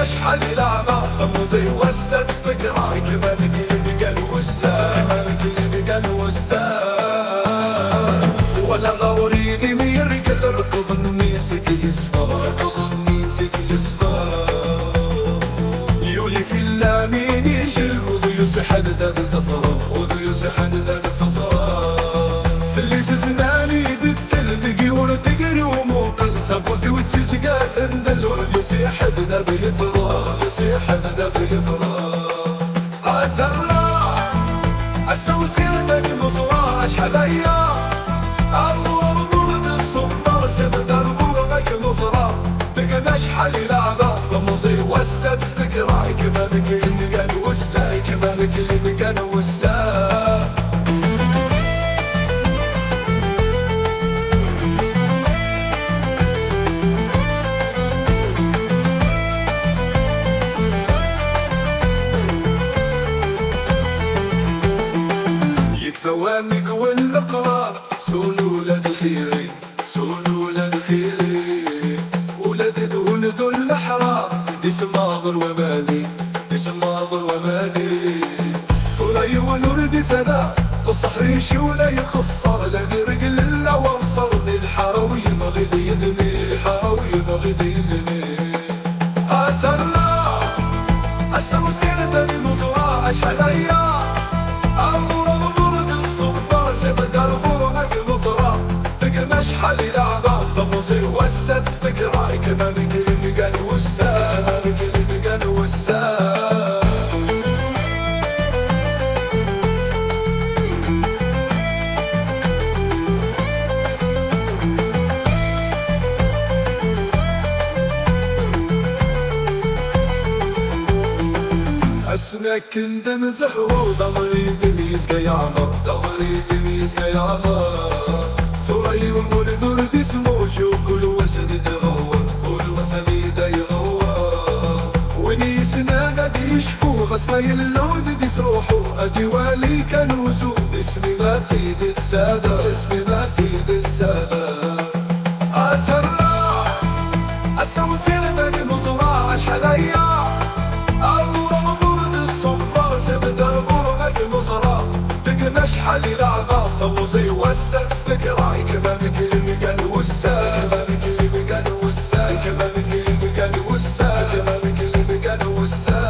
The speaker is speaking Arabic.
مشحل الأعمى خموزي وسط فكرة كمان كلمة قال وسام كمان كلمة قال وسام ولا غوريني مير كل ركض النيسك يصفى ركض النيسك يصفى يولي في اللامين يجل وضيوس حدد التصرف وضيوس حدد التصرف في اللي زماني بالتلبقي وردقري وموقل ثبوتي وتزقات اندل وضيوس حدد بيفرا وضيوس حدد بيفرا أثرنا السوسير من المزرعة شحليا أروى بطولة الصبار سبدر بورمك المزرعة بقى نشحل الأعمى فموزي وسط ذكراي كمان كلمة قال وساي كمان كلمة قال وساي يكفوانك والأقرار سولوا ولاد الخيرين سولوا ولاد الخيرين ولاد دول ذو الأحرار ديس ماغر ومالي ديس ماغر ومالي وراي ونور سدا الصحريشي ولا يخسر لا غير قل الله وانصر للحراوي مغيدي يدني الحراوي مغيدي يدني أثرنا السوسير بني المزرعة شحليا أروى بطولة الصبار سبدر بورمك المزرعة بقى مشحل الأعمى فموزي وسط فكراي كمان كلمة قال وسام كلمة قال وسام أسمع كندم زهو ضمري دميز قيامة ضمري دميز قيامة ثري ومولد ورد اسمه جو كل وسد يغوى كل وسد يغوى ونيسنا قد يشفو غصبي اللود ديس روحو أديوالي كان وزود اسمي ما في دي السادة اسمي ما في دي السادة أثرنا السوسير بني المزرعة شحليا أروى بطولة الصبار سبدر بورمك المزرعة بقى نشحل الأعمى خموزي وسط فكراي كمان كلمة قال وسام كمان كلمة قال وسام كمان كلمة قال وسام كمان كلمة قال وسام